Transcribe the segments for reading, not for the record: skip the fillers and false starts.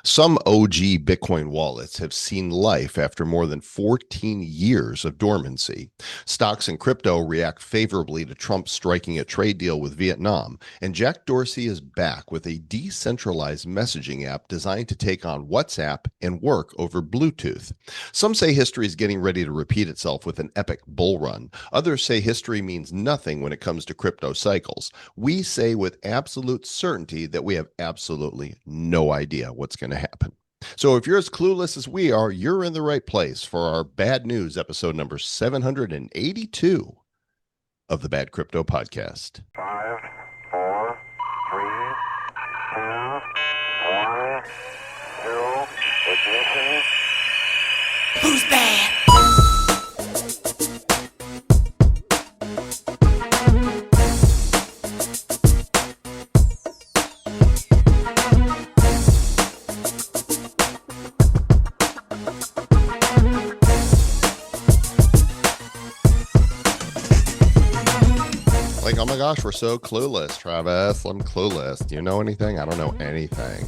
Some OG Bitcoin wallets have seen life after more than 14 years of dormancy. Stocks and crypto react favorably to Trump striking a trade deal with Vietnam, and Jack Dorsey is back with a decentralized messaging app designed to take on WhatsApp and work over Bluetooth. Some say history is getting ready to repeat itself with an epic bull run. Others say history means nothing when it comes to crypto cycles. We say with absolute certainty that we have absolutely no idea what's going to happen. So if you're as clueless as we are, you're in the right place for our bad news episode number 782 of the Bad Crypto Podcast. 5, 4, 3, 2, 1, 0, ignition. Who's bad? Like, oh my gosh, we're so clueless, Travis. I'm clueless. Do you know anything? I don't know anything.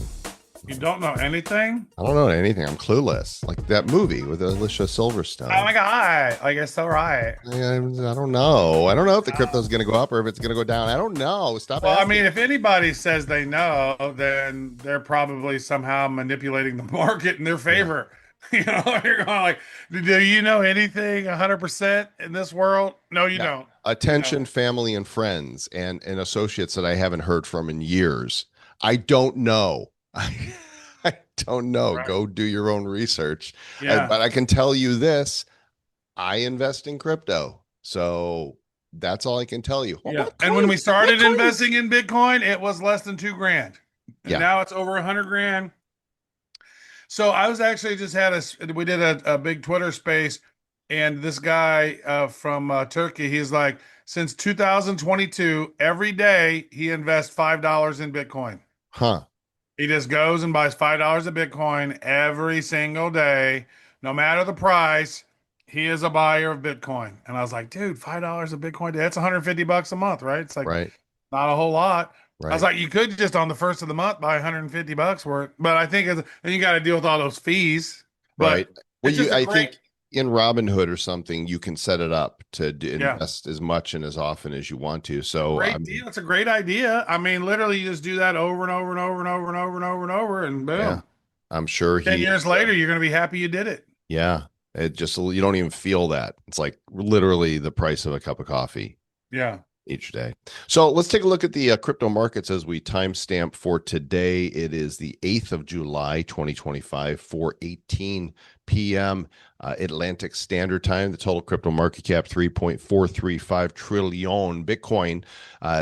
You don't know anything? I don't know anything. I'm clueless. Like that movie with Alicia Silverstone. Oh my god! I guess so, right? I don't know. I don't know if the crypto's going to go up or if it's going to go down. I don't know. Stop Well, asking. I mean, if anybody says they know, then they're probably somehow manipulating the market in their favor. You know, you're going like, do you know anything 100% in this world? No, you don't. Attention, family and friends and associates that I haven't heard from in years. I don't know. I don't know. Right. Go do your own research. Yeah. But I can tell you this. I invest in crypto. So that's all I can tell you. Yeah. And when we started investing in Bitcoin, it was less than $2,000. And Yeah. now it's over $100,000. So I was actually we did a big Twitter space, and this guy from Turkey, he's like, since 2022, every day he invests $5 in Bitcoin. Huh. He just goes and buys $5 of Bitcoin every single day, no matter the price. He is a buyer of Bitcoin. And I was like, dude, $5 of Bitcoin, that's $150 a month, right? It's like Right. not a whole lot. Right. I was like, you could just on the first of the month buy $150 worth, but I think and you got to deal with all those fees. But Right. Well, it's just I think in Robinhood or something, you can set it up to Yeah. invest as much and as often as you want to. So great deal. It's a great idea. I mean, literally, you just do that over and over and over and over and over and over and over, and boom. yeah, I'm sure 10 years later, you're going to be happy you did it. Yeah. It just, you don't even feel that. It's like literally the price of a cup of coffee Yeah. each day. So let's take a look at the crypto markets as we timestamp for today. It is the 8th of July, 2025, 4:18 p.m. Atlantic Standard Time. The total crypto market cap, 3.435 trillion. Bitcoin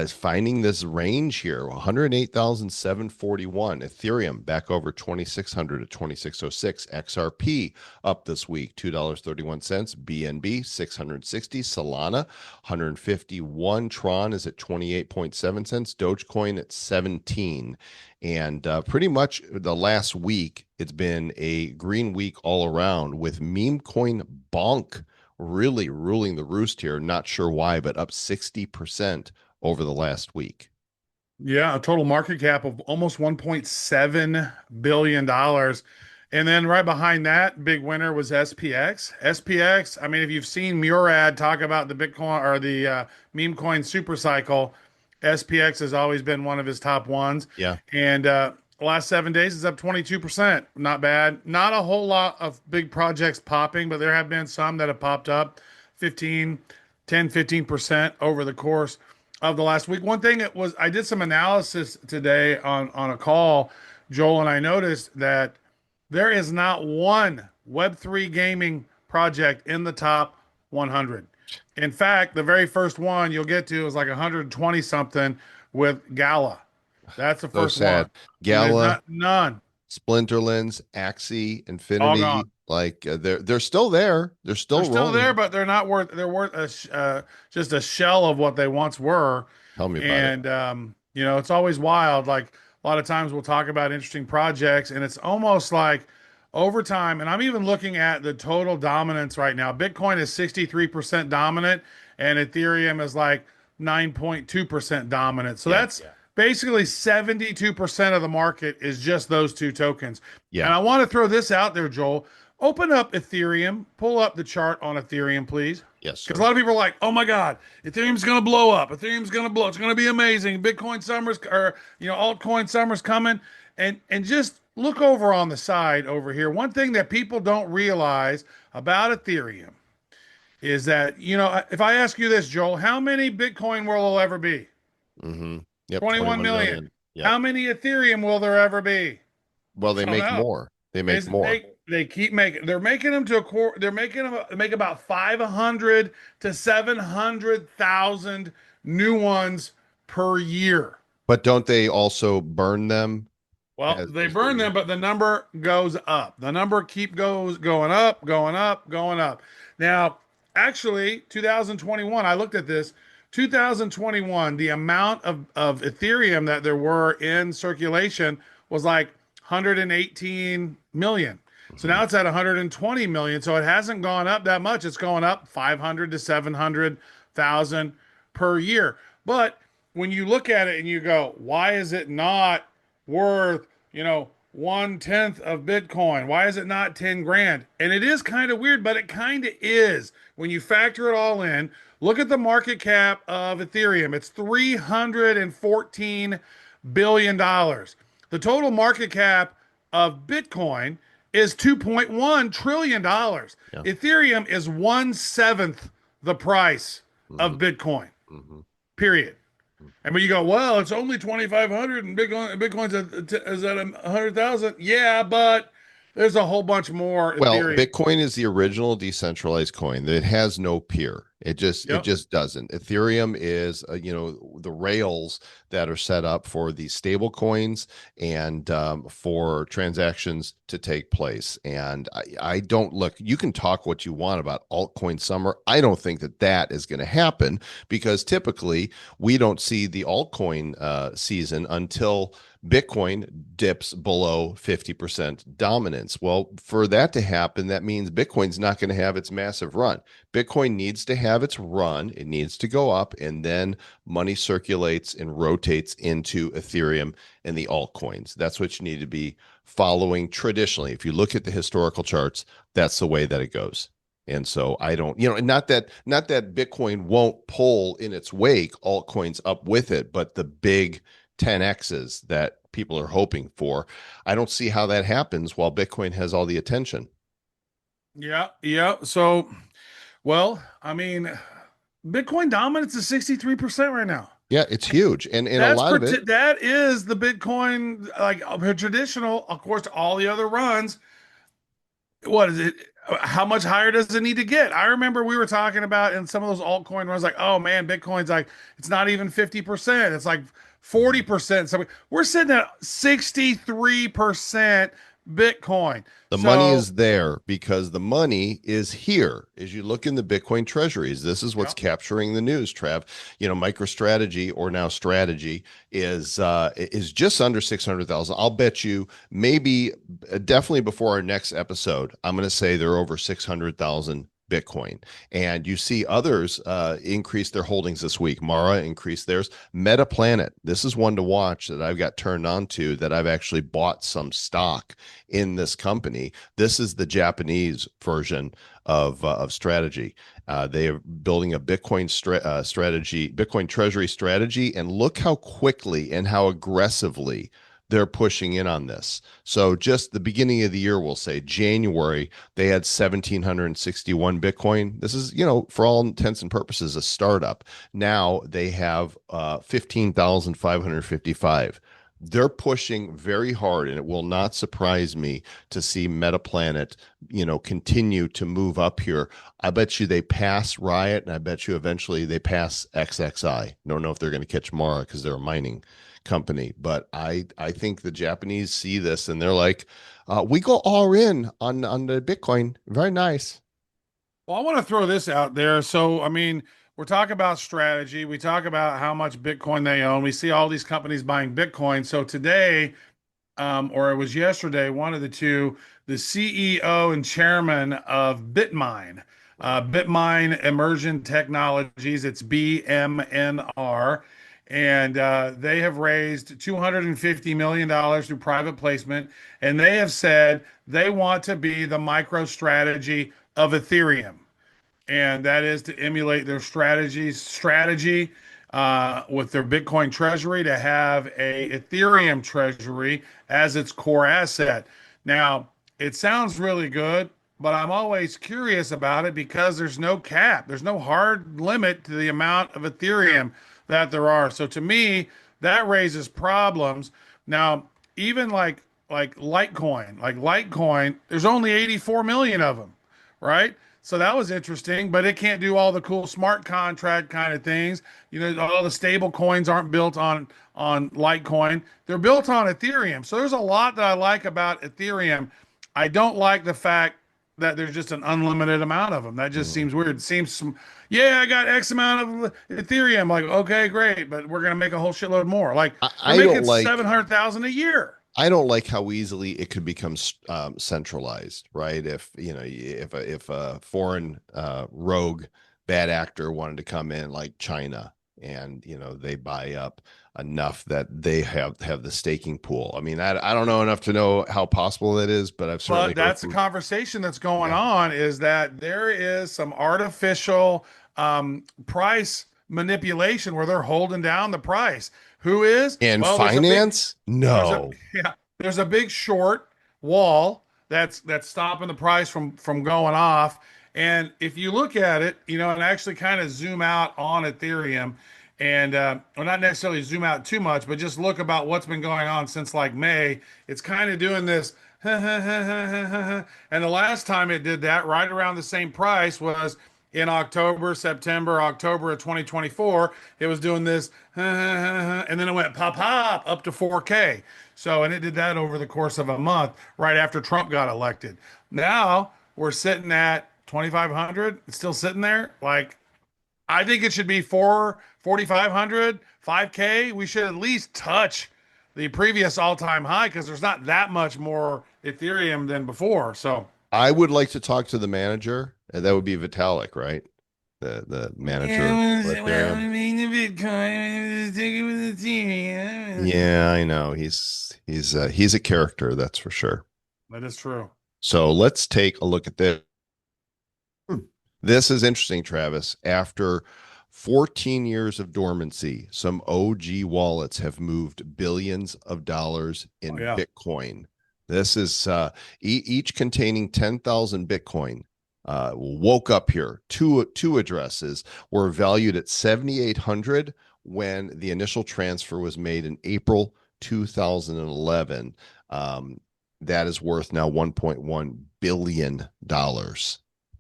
is finding this range here, 108,741. Ethereum back over 2,600 at 2,606. XRP up this week, $2.31. BNB 660. Solana 151. Tron is at 28.7 cents. Dogecoin at 17. And pretty much the last week, it's been a green week all around with meme coin bonk really ruling the roost here. Not sure why, but up 60% over the last week. Yeah, a total market cap of almost $1.7 billion. And then right behind that, big winner was SPX. SPX, I mean, if you've seen Murad talk about the Bitcoin or the meme coin super cycle, SPX has always been one of his top ones. Yeah. And last 7 days is up 22%. Not bad. Not a whole lot of big projects popping, but there have been some that have popped up 15% over the course of the last week. One thing I did some analysis today on a call, Joel, and I noticed that there is not one Web3 gaming project in the top 100. In fact, the very first one you'll get to is like 120 something with Gala. That's the first one. Gala, none. Splinterlands, Axie, All Infinity, gone. like they're still there. They're still They're still rolling. there, but they're not worth. They're worth just a shell of what they once were. Tell me about it. And you know, it's always wild. Like a lot of times we'll talk about interesting projects, and it's almost like over time. And I'm even looking at the total dominance right now. Bitcoin is 63% dominant, and Ethereum is like 9.2% dominant. So basically 72% of the market is just those two tokens. And Yeah. I want to throw this out there, Joel. Open up Ethereum, pull up the chart on Ethereum, please. Yes, Because a sir. lot of people are like, oh my God, Ethereum's going to blow up. Ethereum's going to blow. It's going to be amazing. Bitcoin summer's, or, altcoin summer's coming. And just look over on the side over here. One thing that people don't realize about Ethereum is that, if I ask you this, Joel, how many Bitcoin will there ever be? Mm-hmm. Yep. 21 21 million. million. Yep. How many Ethereum will there ever be? Well, they I don't make know. more. They make Is more. they keep making they're making them to a core they're making them make about 500 to 700,000 new ones per year. But don't they also burn them Well, they as they burn them, use? but the number goes up. The number goes going up, going up, going up. Now, actually, 2021, I looked at this. 2021, the amount of Ethereum that there were in circulation was like 118 million. So Mhm. now it's at 120 million. So it hasn't gone up that much. It's going up 500 to 700,000 per year. But when you look at it and you go, why is it not worth, 1/10 of Bitcoin? Why is it not 10 grand? And it is kind of weird, but it kind of is when you factor it all in. Look at the market cap of Ethereum. It's $314 billion. The total market cap of Bitcoin is $2.1 trillion. Yeah. Ethereum is 1/7 the price Hmm. of Bitcoin, Hmm. period. And when you go, well, it's only 2,500 and Bitcoin's is at 100,000. Yeah, but there's a whole bunch more Well, Ethereum. Bitcoin is the original decentralized coin. It has no peer. It Yep. just doesn't. Ethereum is, the rails that are set up for these stable coins and for transactions to take place. And I don't look. You can talk what you want about altcoin summer. I don't think that that is going to happen because typically we don't see the altcoin season until Bitcoin dips below 50% dominance. Well, for that to happen, that means Bitcoin's not going to have its massive run. Bitcoin needs to have its run, it needs to go up, and then money circulates and rotates into Ethereum and the altcoins. That's what you need to be following traditionally. If you look at the historical charts, that's the way that it goes. And so I don't, not that Bitcoin won't pull in its wake altcoins up with it, but the big 10x's that people are hoping for. I don't see how that happens while Bitcoin has all the attention. Yeah. Yeah. So, well, I mean, Bitcoin dominance is 63% right now. Yeah, it's huge. And a lot of it, That is the Bitcoin, like traditional, of course, all the other runs. What is it? How much higher does it need to get? I remember we were talking about in some of those altcoin runs, like, oh man, Bitcoin's like, it's not even 50%. It's like 40%. So we're sitting at 63% Bitcoin. the money So, is there because the money is here. As you look in the Bitcoin treasuries, this is what's yeah. capturing the news, Trav. MicroStrategy or now Strategy is just under 600,000. I'll bet you maybe definitely before our next episode, I'm going to say they're over 600,000 Bitcoin. And you see others increase their holdings this week. Mara increased theirs. Metaplanet, this is one to watch that I've got turned on to, that I've actually bought some stock in this company. This is the Japanese version of Strategy. They are building a Bitcoin strategy, Bitcoin treasury strategy, and look how quickly and how aggressively they're pushing in on this. So just the beginning of the year, we'll say January, they had 1,761 Bitcoin. This is, for all intents and purposes, a startup. Now they have 15,555. They're pushing very hard, and it will not surprise me to see Metaplanet, continue to move up here. I bet you they pass Riot, and I bet you eventually they pass XXI. Don't know if they're going to catch Mara because they're a mining company, but I think the Japanese see this and they're like, we go all in on the Bitcoin. Very nice. Well, I want to throw this out there. So, I mean, we're talking about strategy. We talk about how much Bitcoin they own. We see all these companies buying Bitcoin. So today, or it was yesterday, one of the two, the CEO and chairman of Bitmine Immersion Technologies, it's BMNR, and they have raised $250 million through private placement, and they have said they want to be the micro strategy of Ethereum, and that is to emulate their strategy with their Bitcoin treasury to have a Ethereum treasury as its core asset. Now, it sounds really good, but I'm always curious about it because there's no cap, there's no hard limit to the amount of Ethereum that there are. So to me, that raises problems. Now, even like Litecoin, there's only 84 million of them, right? So that was interesting, but it can't do all the cool smart contract kind of things. All the stable coins aren't built on Litecoin. They're built on Ethereum. So there's a lot that I like about Ethereum. I don't like the fact that there's just an unlimited amount of them. That just Mhm. seems weird. It seems yeah, I got X amount of Ethereum. Like, okay, great, but we're gonna make a whole shitload more. Like they're I making don't like 700,000 a year. I don't like how easily it could become centralized, right? If if a foreign rogue bad actor wanted to come in like China, and they buy up enough that they have the staking pool. I mean, I don't know enough to know how possible that is, but I've certainly But heard that's a from. conversation that's going Yeah. on, is that there is some artificial price manipulation where they're holding down the price. Who is? And Well, finance? there's a No. yeah, there's a big short wall that's stopping the price from going off. And if you look at it, and actually kind of zoom out on Ethereum, and well, not necessarily zoom out too much, but just look about what's been going on since like May. It's kind of doing this. And the last time it did that, right around the same price, was in October of 2024. It was doing this, and then it went pop up to 4K. So, and it did that over the course of a month, right after Trump got elected. Now we're sitting at 2,500. It's still sitting there. Like, I think it should be 4,500, 5K. We should at least touch the previous all-time high because there's not that much more Ethereum than before. So I would like to talk to the manager, and that would be Vitalik, right? The manager of Well, I Ethereum. mean, the Bitcoin, take it with Ethereum. Yeah, I know. He's a character, that's for sure. that is true. So let's take a look at this. This is interesting, Travis. After 14 years of dormancy, some OG wallets have moved billions of dollars Oh, in yeah. Bitcoin. This is each containing 10,000 Bitcoin. Woke up here. Two addresses were valued at 7,800 when the initial transfer was made in April 2011. That is worth now $1.1 billion.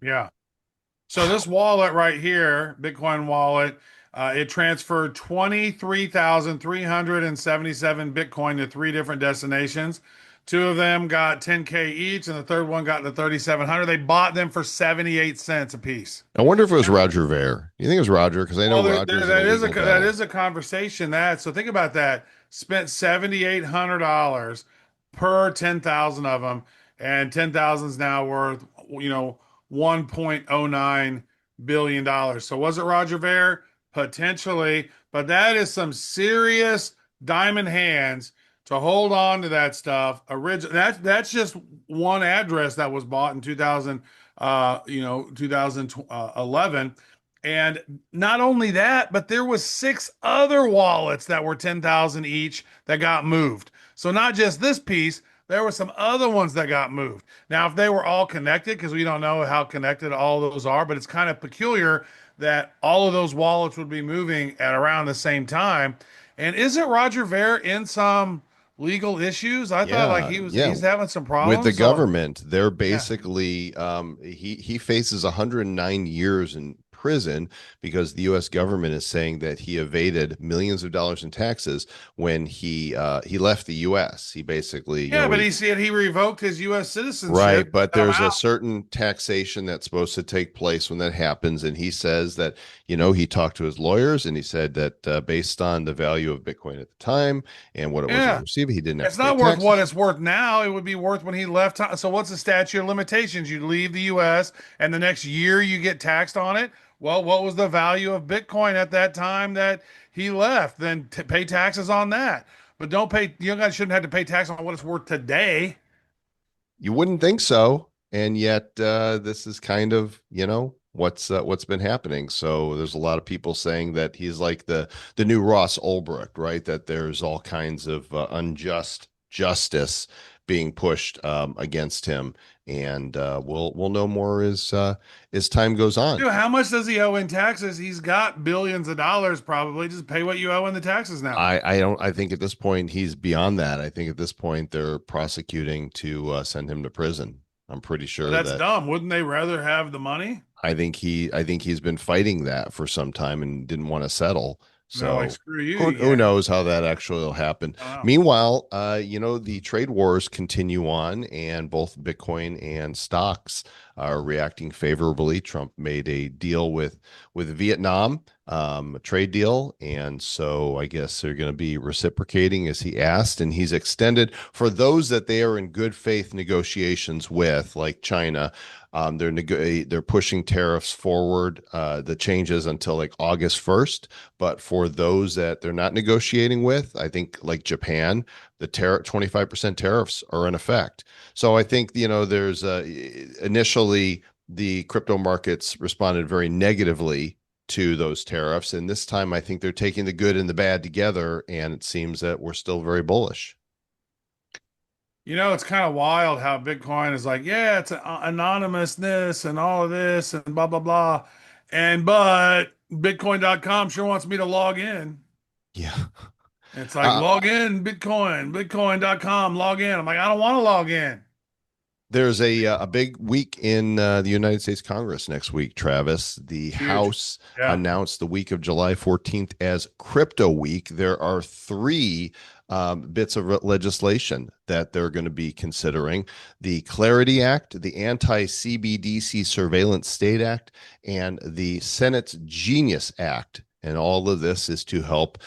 Yeah. So this wallet right here, Bitcoin wallet, it transferred 23,377 Bitcoin to three different destinations. Two of them got 10K each, and the third one got the 3,700. They bought them for 78 cents a piece. I wonder if it was Roger Ver. You think it was Roger? Because I know Well, Roger's in a that is legal that battle. is a conversation so think about that. Spent $7,800 per 10,000 of them, and 10,000 is now worth 1.09 billion dollars. So was it Roger Ver? Potentially, but that is some serious diamond hands to hold on to that stuff. That's just one address that was bought in 2011. And not only that, but there was six other wallets that were 10,000 each that got moved. So not just this piece, there were some other ones that got moved. Now, if they were all connected, because we don't know how connected all those are, but it's kind of peculiar that all of those wallets would be moving at around the same time. And isn't Roger Ver in some legal issues? I thought like Yeah, yeah. he's having some With the problems. So government, they're yeah. basically he faces 109 years in prison because the U.S. government is saying that he evaded millions of dollars in taxes when he left the U.S. He basically, Yeah, but he said he revoked his US right, citizenship, but got him there's a out. certain taxation that's supposed to take place when that happens, and he says that he talked to his lawyers and he said that based on the value of Bitcoin at the time and what it was he was Yeah. receiving, he didn't have It's to pay not worth what taxes. it's worth now. It would be worth when he left. So what's the statute of limitations? You leave the US and the next year you get taxed on it, Well, what was the value of Bitcoin at that time that he left? Then pay taxes on that. But don't pay, you guys shouldn't have to pay tax on what it's worth today. You wouldn't think so, and yet this is kind of what's been happening. So there's a lot of people saying that he's like the new Ross Ulbricht, right? That there's all kinds of unjust justice being pushed against him, and we'll know more as time goes on. Dude, how much does he owe in taxes? He's got billions of dollars probably. Just pay what you owe in the taxes now. I think at this point he's beyond that. I think at this point they're prosecuting to send him to prison. I'm pretty But sure that's that dumb. Wouldn't they rather have the money? I think he's been fighting that for some time and didn't want to settle. They're like, So screw you. who Yeah. knows how that actually will happen. I don't know. Meanwhile, the trade wars continue on, and both Bitcoin and stocks are reacting favorably. Trump made a deal with Vietnam, a trade deal, and so I guess they're going to be reciprocating as he asked, and he's extended for those that they are in good faith negotiations with, like China. They're pushing tariffs forward, the changes until like August 1st. But for those that they're not negotiating with, I think like Japan, the 25% tariffs are in effect. So I think, there's initially the crypto markets responded very negatively to those tariffs. And this time I think they're taking the good and the bad together. And it seems that we're still very bullish. It's kind of wild how Bitcoin is like, yeah, it's anonymousness and all of this and blah, blah, blah. But Bitcoin.com sure wants me to log in. Yeah. It's like, Uh, log in, Bitcoin.com, log in. I'm like, I don't want to log in. There's a big week in the United States Congress next week, Travis. The Huge. House Yeah. announced the week of July 14th as Crypto Week. There are three bits of legislation that they're going to be considering: the Clarity Act, the Anti-CBDC Surveillance State Act, and the Senate's Genius Act. And all of this is to help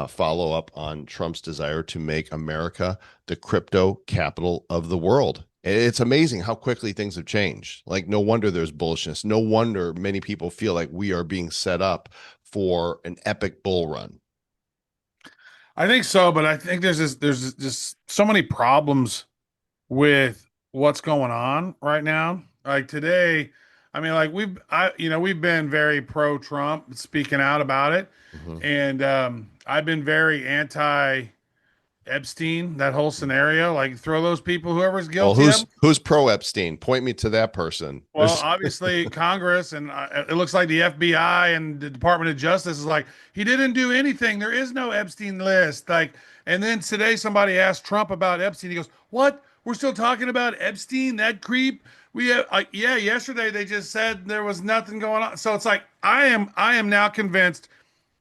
follow up on Trump's desire to make America the crypto capital of the world. It's amazing how quickly things have changed. Like, no wonder there's bullishness. No wonder many people feel like we are being set up for an epic bull run. I think so, but I think there's just so many problems with what's going on right now. Like today, I mean, like we've been very pro Trump, speaking out about it, Mhm. and I've been very anti Epstein, that whole scenario. Like throw those people, whoever's Well, guilty of who's 'em. who's pro Epstein? Point me to that person. Well, obviously Congress and it looks like the FBI and the Department of Justice is like he didn't do anything. There is no Epstein list. Like, and then today somebody asked Trump about Epstein. He goes, "What? We're still talking about Epstein? That creep? We have, yeah. Yesterday they just said there was nothing going on." So it's like I am now convinced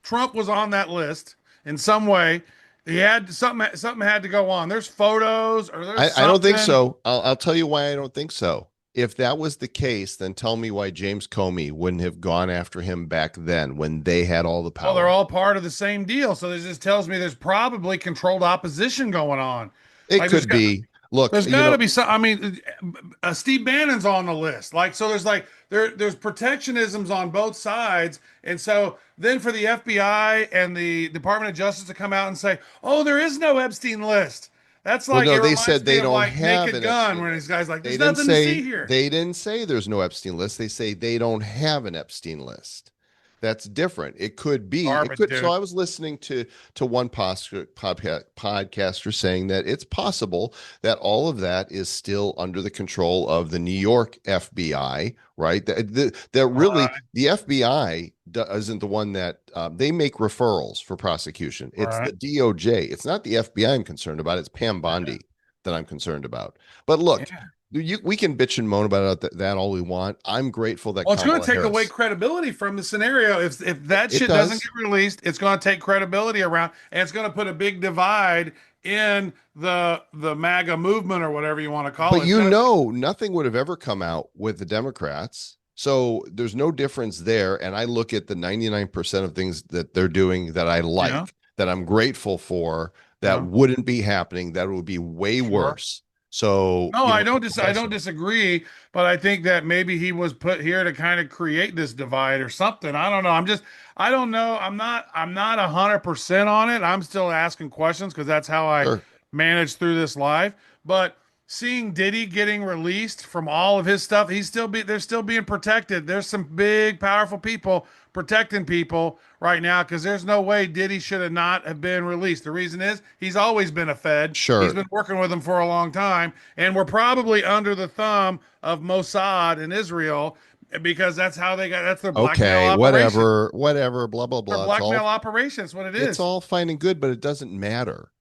Trump was on that list in some way. He had something had to go on. There's photos or there's I don't think something. so. I'll tell you why I don't think so. If that was the case, then tell me why James Comey wouldn't have gone after him back then when they had all the Well, they're power. all part of the same deal. So this just tells me there's probably controlled opposition going on. It Like could be. Look, there's got to be some. I mean, Steve Bannon's on the list. Like so, there's like there's protectionisms on both sides, and so then for the FBI and the Department of Justice to come out and say, "Oh, there is no Epstein list." That's well, like no, it they reminds said me they of don't like have Naked an Gun, Epstein where these list. guys like, "There's nothing to see here." They didn't say there's no Epstein list. They say they don't have an Epstein list. That's different. It could be. It Garbage, could. So dude. I was listening to one podcaster saying that it's possible that all of that is still under the control of the New York FBI, right? That really Right, the FBI isn't the one that they make referrals for prosecution. It's right. the DOJ. It's not the FBI I'm concerned about. It's Pam Bondi that I'm concerned about. But look, Yeah. we can bitch and moan about that all we want. I'm grateful that Well, it's going Kamala to take away Harris. credibility from the scenario. If that It shit doesn't does. get released, it's going to take credibility around, and it's going to put a big divide in the MAGA movement or whatever you want to call But it. It's going to nothing would have ever come out with the Democrats. So there's no difference there. And I look at the 99% of things that they're doing that I yeah, like, that I'm grateful for, that yeah, wouldn't be happening, that would be way sure. worse. So, No, you know, I don't disagree, but I think that maybe he was put here to kind of create this divide or something. I don't know. I don't know. I'm not 100% on it. I'm still asking questions because that's how I sure. manage through this life. But seeing Diddy getting released from all of his stuff, they're still being protected. There's some big, powerful people protecting people right now because there's no way Diddy should have not have been released. The reason is he's always been a Fed. He's Sure. been working with them for a long time, and we're probably under the thumb of Mossad in Israel because that's their blackmail Okay, operation. whatever, blah blah Their blah. blackmail operation is what it It's is. all fine and good, but it doesn't matter.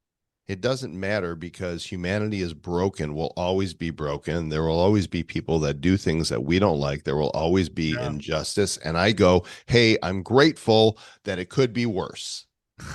It doesn't matter because humanity is broken, will always be broken. There will always be people that do things that we don't like. There will always be Yeah. injustice. And I go, hey, I'm grateful that it could be worse.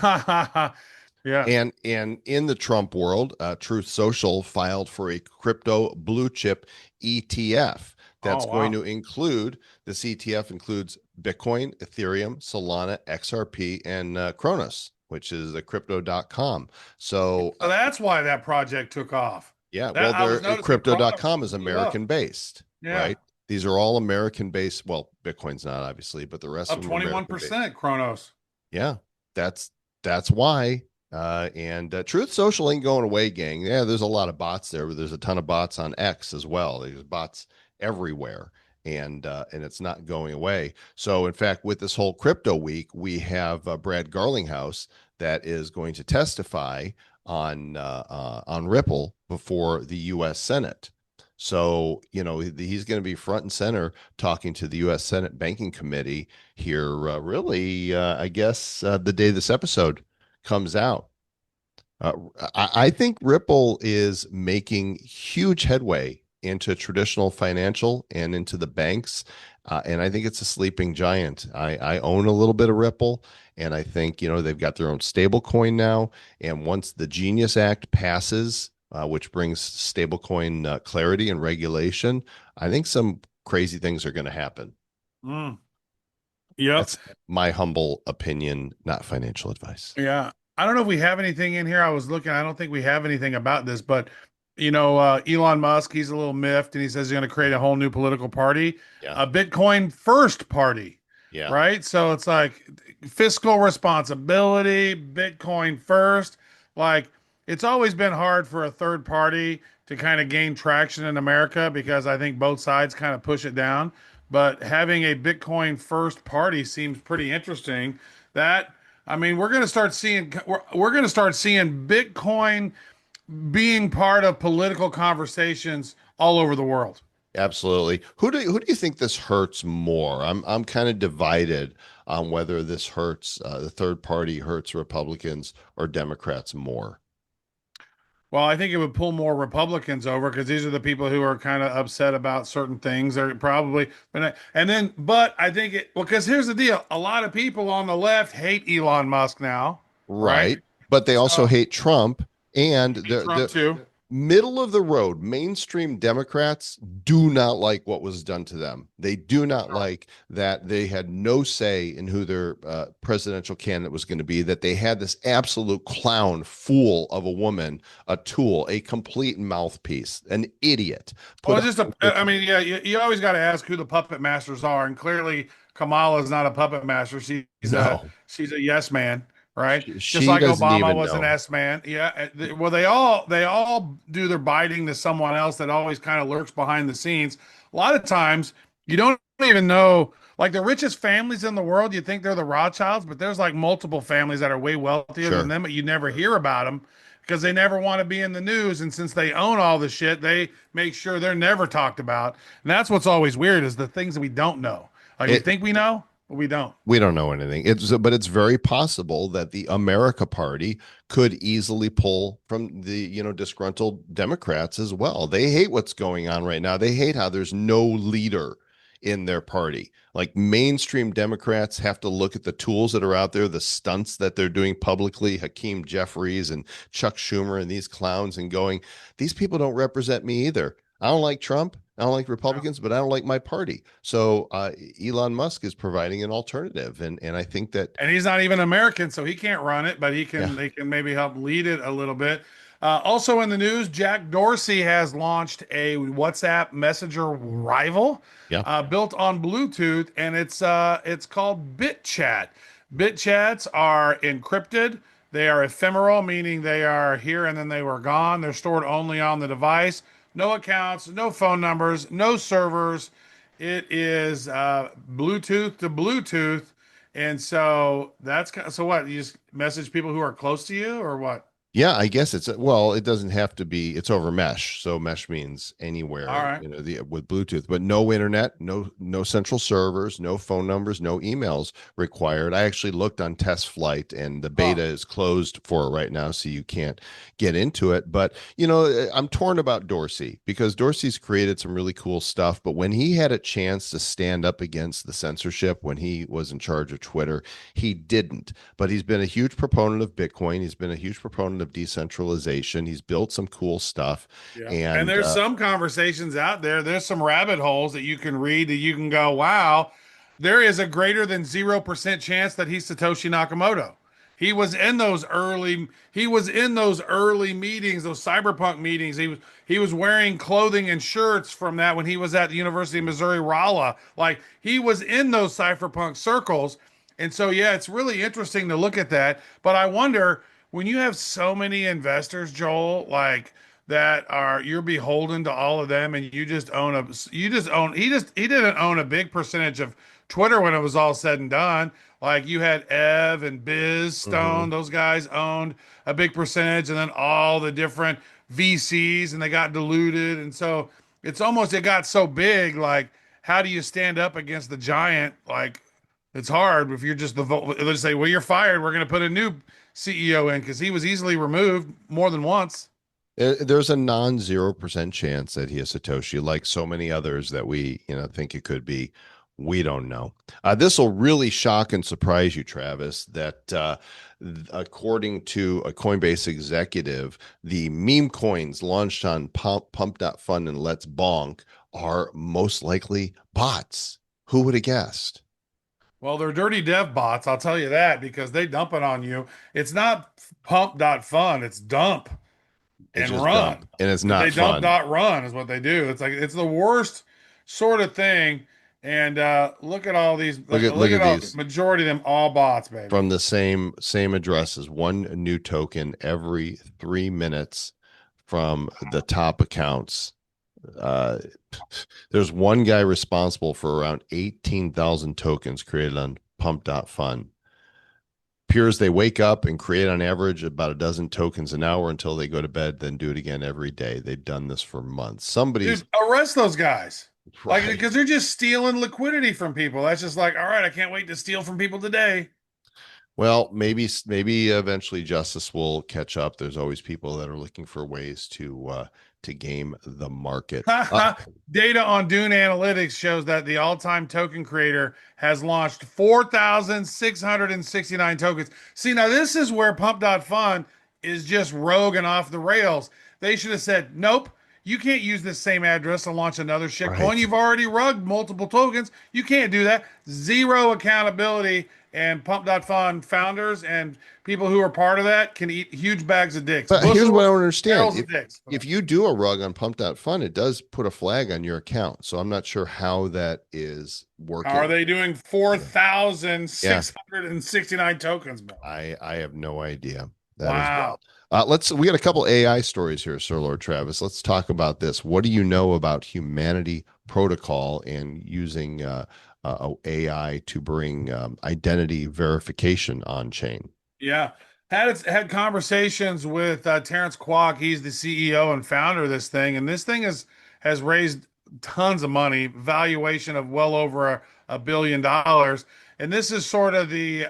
Yeah. And in the Trump world, Truth Social filed for a crypto blue chip ETF Oh that's going wow. to include this ETF includes Bitcoin, Ethereum, Solana, XRP, and Kronos, which is the crypto.com. So, So that's why that project took off. yeah, well, That I they're was noticing Kronos crypto.com just is blew up. American based, Yeah. right? These are all American based. Well, Bitcoin's not obviously, but the rest Up of them are American based. 21% Kronos. Yeah, that's that's why. And Truth Social ain't going away, gang. Yeah, there's a lot of bots there, but there's a ton of bots on X as well. There's bots everywhere, and it's not going away. So, in fact, with this whole crypto week, we have Brad Garlinghouse that is going to testify on Ripple before the U.S. Senate. So, you know, he's going to be front and center talking to the U.S. Senate Banking Committee here, really, I guess, the day this episode comes out. Uh, I think Ripple is making huge headway into traditional financial and into the banks. And I think it's a sleeping giant. I own a little bit of Ripple, and I think, you know, they've got their own stable coin now. And once the Genius Act passes, which brings stablecoin clarity and regulation, I think some crazy things are going to happen. Mm. Yep. That's my humble opinion, not financial advice. Yeah. I don't know if we have anything in here. I was looking. I don't think we have anything about this, but Elon Musk, he's a little miffed and he says he's going to create a whole new political party, Yeah. a Bitcoin first party, Yeah. right? So it's like fiscal responsibility, Bitcoin first. Like it's always been hard for a third party to kind of gain traction in America because I think both sides kind of push it down. But having a Bitcoin first party seems pretty interesting. That I mean, we're going to start seeing Bitcoin being part of political conversations all over the world. Absolutely. Who do you think this hurts more? I'm kind of divided on whether this hurts the third party hurts Republicans or Democrats more. Well, I think it would pull more Republicans over because these are the people who are kind of upset about certain things. They're probably, but I think because here's the deal: a lot of people on the left hate Elon Musk now, right? Right. But they also So hate Trump, and Trump the too. middle of the road mainstream Democrats do not like what was done to them. They do not like that they had no say in who their presidential candidate was going to be, that they had this absolute clown fool of a woman, a tool, a complete mouthpiece, an idiot Well, put it's up just I mean, yeah, you always got to ask who the puppet masters are, and clearly Kamala is not a puppet master. no. She's a yes man, right? Just She like doesn't Obama even was an know. S man. Yeah. Well, they all do their biting to someone else that always kind of lurks behind the scenes. A lot of times you don't even know. Like the richest families in the world, you think they're the Rothschilds, but there's like multiple families that are way wealthier than Sure. them, but you never hear about them because they never want to be in the news. And since they own all the shit, they make sure they're never talked about. And that's what's always weird is the things that we don't know. Like we It think we know, but we don't. We don't know anything. But it's very possible that the America Party could easily pull from the, you know, disgruntled Democrats as well. They hate what's going on right now. They hate how there's no leader in their party. Like mainstream Democrats have to look at the tools that are out there, the stunts that they're doing publicly, Hakeem Jeffries and Chuck Schumer and these clowns, and going, these people don't represent me either. I don't like Trump. I don't like Republicans, but I don't like my party. So Elon Musk is providing an alternative, and I think that And he's not even American, so he can't run it, but he yeah, can they can maybe help lead it a little bit. Also in the news, Jack Dorsey has launched a WhatsApp Messenger rival Yeah. built on Bluetooth, and it's called BitChat. BitChats are encrypted. They are ephemeral, meaning they are here and then they were gone. They're stored only on the device. No accounts, no phone numbers, no servers. It is Bluetooth to Bluetooth, and so so what? You just message people who are close to you, or what? Yeah, I guess well, it doesn't have to be, it's over mesh. So mesh means All anywhere, right. with Bluetooth, but no internet, no central servers, no phone numbers, no emails required. I actually looked on test flight and the Huh. beta is closed for it right now, so you can't get into it. But I'm torn about Dorsey because Dorsey's created some really cool stuff, but when he had a chance to stand up against the censorship when he was in charge of Twitter, he didn't. But he's been a huge proponent of Bitcoin. He's been a huge proponent of decentralization. He's built some cool stuff. Yeah. And And there's some conversations out there. There's some rabbit holes that you can read that you can go, wow, there is a greater than 0% chance that he's Satoshi Nakamoto. He was in those early meetings, those cyberpunk meetings. He was wearing clothing and shirts from that when he was at the University of Missouri Rolla. Like he was in those cypherpunk circles. And so yeah, it's really interesting to look at that. But I wonder when you have so many investors, Joel, like that are you're beholden to all of them and you just own he didn't own a big percentage of Twitter when it was all said and done. Like you had Ev and Biz mhm. Stone, those guys owned a big percentage, and then all the different VCs and they got diluted. And so it got so big, like how do you stand up against the giant? Like it's hard if you're just the vote. Let's say, well, you're fired. We're going to put a new CEO in because he was easily removed more than once. There's a non 0% chance that he is Satoshi, like so many others that we, think it could be. We don't know. This will really shock and surprise you, Travis, that according to a Coinbase executive, the meme coins launched on Pump.Fun and Let's Bonk are most likely bots. Who would have guessed? Well, they're dirty dev bots, I'll tell you that, because they dump it on you. It's not pump.fun, it's dump It's and just dump, run. and it's They not dump fun. dot run is what they do. It's like it's the worst sort of thing. And look at all these. Look Look at at all these majority of them all bots, baby. from the same addresses. One new token every 3 minutes from the top accounts. Uh, there's one guy responsible for around 18,000 tokens created on Pump.Fun. Appears they wake up and create on average about a dozen tokens an hour until they go to bed, then do it again every day. They've done this for months. Somebody's Dude, arrest those guys. Like right. because they're just stealing liquidity from people. That's just like, all right, I can't wait to steal from people today. Well, maybe eventually justice will catch up. There's always people that are looking for ways to game the market. Data on Dune Analytics shows that the all-time token creator has launched 4,669 tokens. See, now this is where Pump.Fun is just rogue and off the rails. They should have said, nope, you can't use this same address and launch another shitcoin. Right. You've already rugged multiple tokens. You can't do that. Zero accountability. And Pump.Fun founders and people who are part of that can eat huge bags of dicks, But here's what I bushels, don't understand. barrels of dicks. If you do a rug on Pump.Fun, it does put a flag on your account. So I'm not sure how that is Are working. they doing Yeah, 4,669 tokens, man? I have no idea. That is Wow. wild. We got a couple AI stories here, Sir Lord Travis. Let's talk about this. What do you know about humanity protocol and using AI to bring identity verification on chain? Yeah. Had conversations with Terrence Kwok. He's the CEO and founder of this thing, and this thing has raised tons of money, valuation of well over a billion dollars. And this is sort of the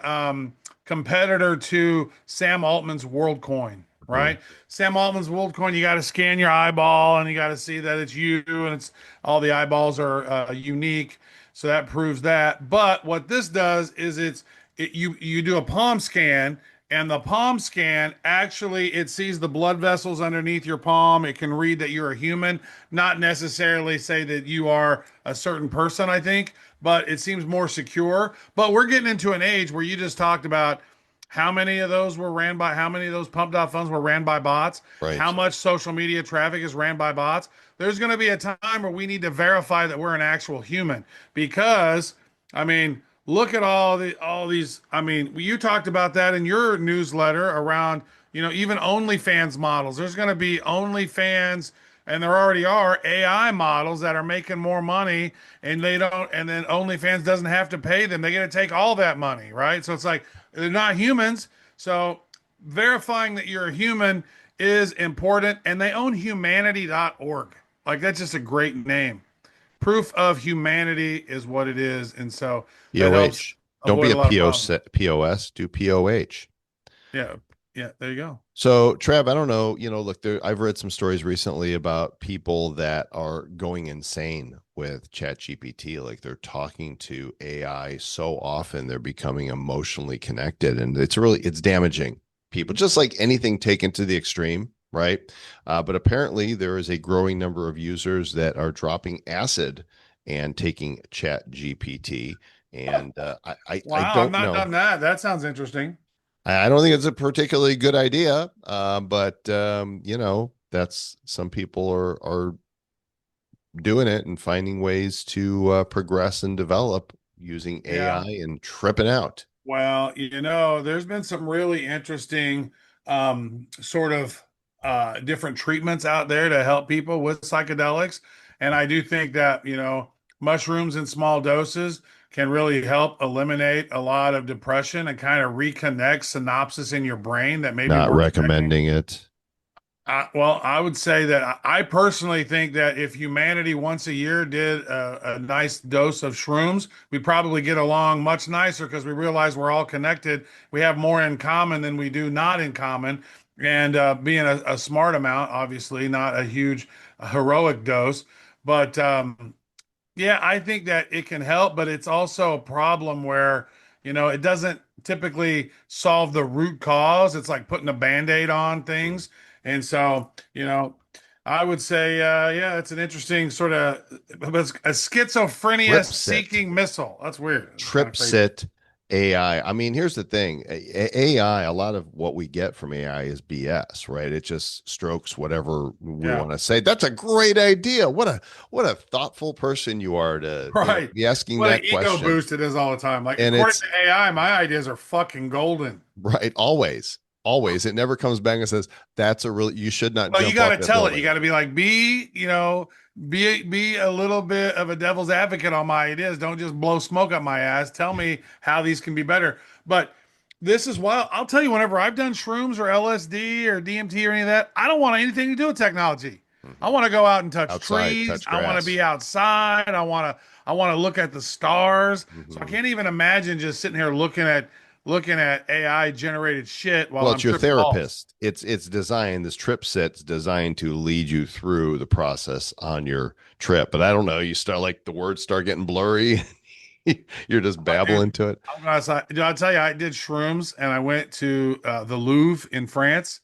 competitor to Sam Altman's WorldCoin, Mhm. right? Sam Altman's WorldCoin, you got to scan your eyeball and you got to see that it's you, and it's all the eyeballs are unique, so that proves that. But what this does is you do a palm scan, and the palm scan actually it sees the blood vessels underneath your palm. It can read that you're a human, not necessarily say that you are a certain person, I think, but it seems more secure. But we're getting into an age where you just talked about how many of those were ran by, how many of those pumped out funds were ran by bots? How Right. much social media traffic is ran by bots? There's going to be a time where we need to verify that we're an actual human because, I mean, look at all these. I mean, you talked about that in your newsletter around, even OnlyFans models. There's going to be OnlyFans, and there already are AI models that are making more money, and they don't, and then OnlyFans doesn't have to pay them. They get to take all that money, right? So it's like they're not humans. So verifying that you're a human is important, and they own humanity.org. Like that's just a great name. Proof of humanity is what it is, and so that helps POH. Don't be avoid a a lot of problems. POS, do POH. Yeah, yeah, there you go. So, Trav, I don't know, look, I've read some stories recently about people that are going insane with ChatGPT. Like they're talking to AI so often, they're becoming emotionally connected, and it's damaging people, just like anything taken to the extreme, right? But apparently, there is a growing number of users that are dropping acid and taking ChatGPT. And I Wow, I've don't not know. done that. That sounds interesting. I don't think it's a particularly good idea, but that's some people are doing it and finding ways to progress and develop using AI Yeah. and tripping out. Well, there's been some really interesting sort of different treatments out there to help people with psychedelics. And I do think that, mushrooms in small doses can really help eliminate a lot of depression and kind of reconnect synapses in your brain that maybe Not weren't connecting. recommending it. Well, I would say that I personally think that if humanity once a year did a nice dose of shrooms, we'd probably get along much nicer because we realize we're all connected. We have more in common than we do not in common. And being a smart amount, obviously, not a huge heroic dose. But yeah, I think that it can help, but it's also a problem where, it doesn't typically solve the root cause. It's like putting a band-aid on Hmm. things. And so, I would say, yeah, it's an interesting sort of a schizophrenia Tripsit. seeking missile. That's weird. It's kind of crazy. Tripsit AI. I mean, here's the thing. AI, a lot of what we get from AI is BS, right? It just strokes whatever we Yeah. want to say. That's a great idea. What a thoughtful person you are to, Right. be asking What an that ego question. boost it is all the time. Like, And according it's to AI, my ideas are fucking golden. right, always. Always. It never comes back and says, that's a really you should not Well, you jump got off to that tell it. You building. got to be like, be a little bit of a devil's advocate on my ideas. Don't just blow smoke up my ass. Tell me how these can be better. But this is why I'll tell you. Whenever I've done shrooms or LSD or DMT or any of that, I don't want anything to do with technology. I Mhm. want to go out and touch Outside, trees. touch I want to grass. be outside. I want to look at the stars. So I Mhm. can't even imagine just sitting here looking at AI generated shit while Well, I'm it's your tripping balls. therapist. It's designed, this trip set's designed to lead you through the process on your trip. But I don't know, you start like the words start getting blurry. You're just Dude, babbling to it. I'm gonna say, dude, I'll tell you, I did shrooms and I went to the Louvre in France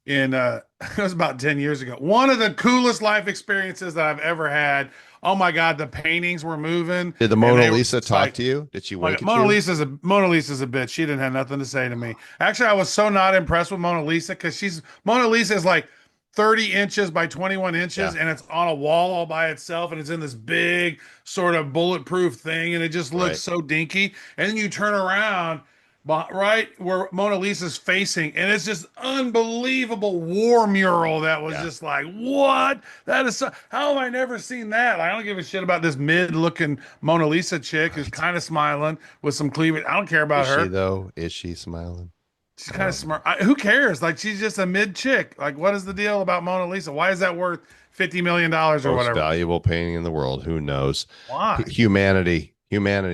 in it was about 10 years ago. One of the coolest life experiences that I've ever had. Oh my God, the paintings were moving Did the and Mona they were Lisa just talk like, to you? Did she like wink at Mona you? Lisa's a Mona Lisa's a bitch. She didn't have nothing to say to me. Actually, I was so not impressed with Mona Lisa because she's Mona Lisa is like 30 inches by 21 Yeah, inches and it's on a wall all by itself and it's in this big sort of bulletproof thing and it just looks right. so dinky. And then you turn around right where Mona Lisa's facing, and it's just unbelievable war mural that was Yeah. just like, what? That is so, how have I never seen that? I don't give a shit about this mid-looking Mona Lisa chick who's Right. kind of smiling with some cleavage. I don't care Is about she her. though? Is she smiling? She's I kind of don't know. smart. Who cares? Like she's just a mid chick. Like what is the deal about Mona Lisa? Why is that worth $50 million or Most whatever? valuable painting in the world. Who knows? Why? Humanity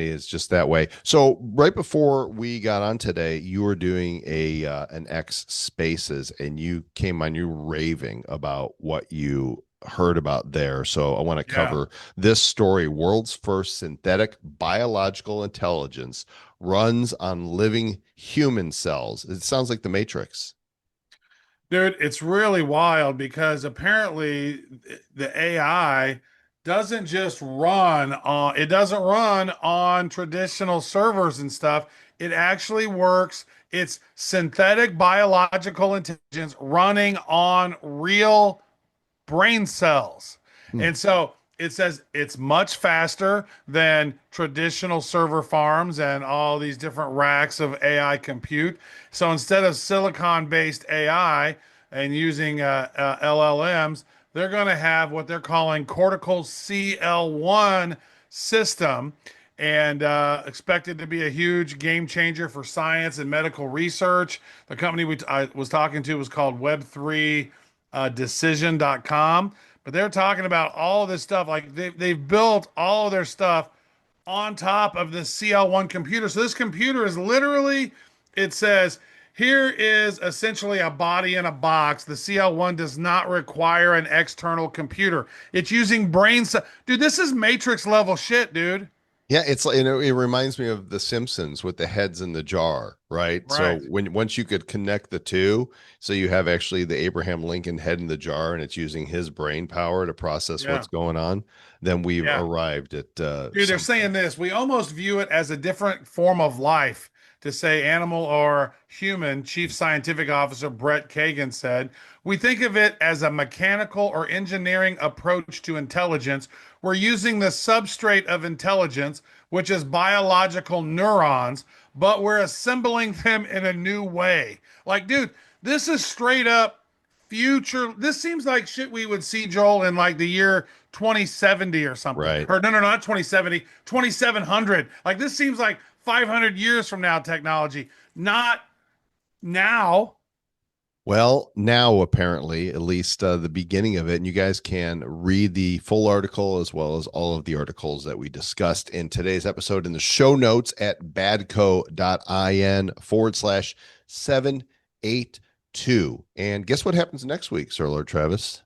is just that way. So right before we got on today, you were doing a an X Spaces, and you came on. You raving about what you heard about there. So I want to Yeah. cover this story. World's first synthetic biological intelligence runs on living human cells. It sounds like the Matrix. Dude, it's really wild because apparently the AI doesn't run on traditional servers and stuff. It actually works. It's synthetic biological intelligence running on real brain cells. Hmm. And so it says it's much faster than traditional server farms and all these different racks of AI compute. So instead of silicon based AI and using LLMs, they're going to have what they're calling cortical CL1 system, and expected to be a huge game changer for science and medical research. The company I was talking to was called Web3 decision.com, but they're talking about all of this stuff. Like they've built all of their stuff on top of the CL1 computer. So this computer is literally, it says, here is essentially a body in a box. The CL1 does not require an external computer. It's using brain. Dude, this is Matrix level shit, dude. Yeah, it's like, it reminds me of The Simpsons with the heads in the jar, right? So Right. once you could connect the two, so you have actually the Abraham Lincoln head in the jar, and it's using his brain power to process Yeah. what's going on, then we've Yeah. arrived at Dude, they're saying this. We almost view it as a different form of life. To say animal or human, Chief Scientific Officer Brett Kagan said, we think of it as a mechanical or engineering approach to intelligence. We're using the substrate of intelligence, which is biological neurons, but we're assembling them in a new way. Like, dude, this is straight up future. This seems like shit we would see, Joel, in like the year 2070 or something. right. Or no, not 2070, 2700. Like this seems like 500 years from now technology, not now. Well, now apparently, at least the beginning of it, and you guys can read the full article as well as all of the articles that we discussed in today's episode in the show notes at badco.in/782. And guess what happens next week, Sir Lord Travis?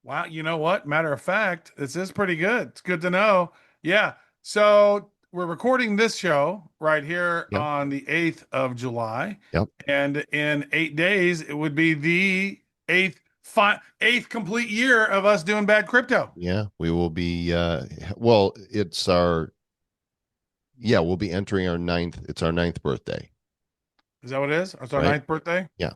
Wow, you know what? Matter of fact, this is pretty good. It's good to know. Yeah. So we're recording this show right here Yep. on the 8th of July. Yep. And in 8 days, it would be the eighth complete year of us doing bad crypto. Yeah, we will be well, we'll be entering our ninth birthday. Is that what it is? It's our Right. ninth birthday? Yeah.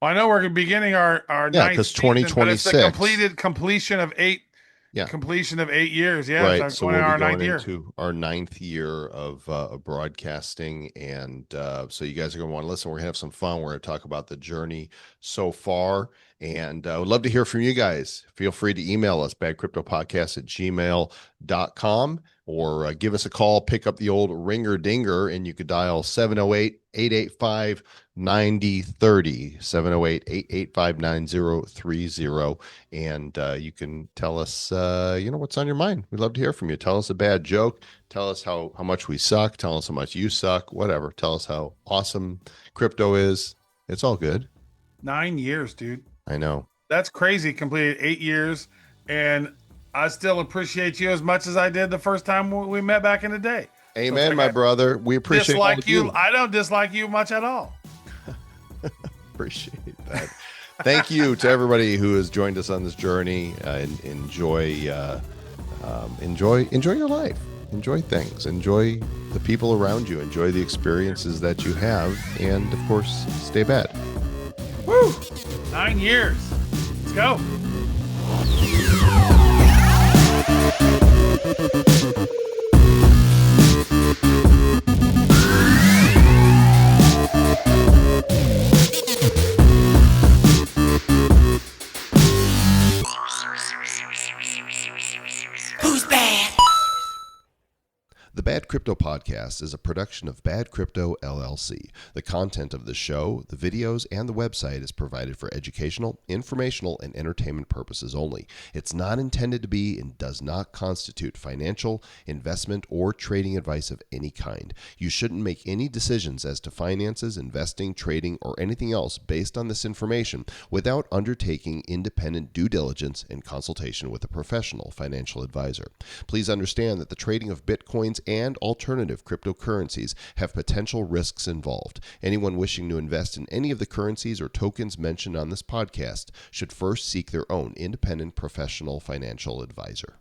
Well, I know we're beginning our ninth because season, but it's the 2026. completion of eight. Yeah. Completion of 8 years. Yeah. Right. It's So going we'll in be our going ninth year. into our ninth year of broadcasting. And so you guys are going to want to listen. We're going to have some fun. We're going to talk about the journey so far. And I would love to hear from you guys. Feel free to email us, badcryptopodcast@gmail.com, or give us a call, pick up the old ringer dinger, and you could dial 708-885-9030, 708-885-9030. And you can tell us, what's on your mind. We'd love to hear from you. Tell us a bad joke. Tell us how much we suck. Tell us how much you suck. Whatever. Tell us how awesome crypto is. It's all good. 9 years, dude. I know. That's crazy. Completed 8 years. And I still appreciate you as much as I did the first time we met back in the day. Amen, my brother. We appreciate all Dislike of you. I don't dislike you much at all. Appreciate that. Thank you to everybody who has joined us on this journey. Enjoy your life. Enjoy things. Enjoy the people around you. Enjoy the experiences that you have. And, of course, stay bad. Woo! 9 years. Let's go. Who's bad? The Bad Crypto Podcast is a production of Bad Crypto LLC. The content of the show, the videos, and the website is provided for educational, informational, and entertainment purposes only. It's not intended to be and does not constitute financial, investment, or trading advice of any kind. You shouldn't make any decisions as to finances, investing, trading, or anything else based on this information without undertaking independent due diligence and consultation with a professional financial advisor. Please understand that the trading of Bitcoins and alternative cryptocurrencies have potential risks involved. Anyone wishing to invest in any of the currencies or tokens mentioned on this podcast should first seek their own independent professional financial advisor.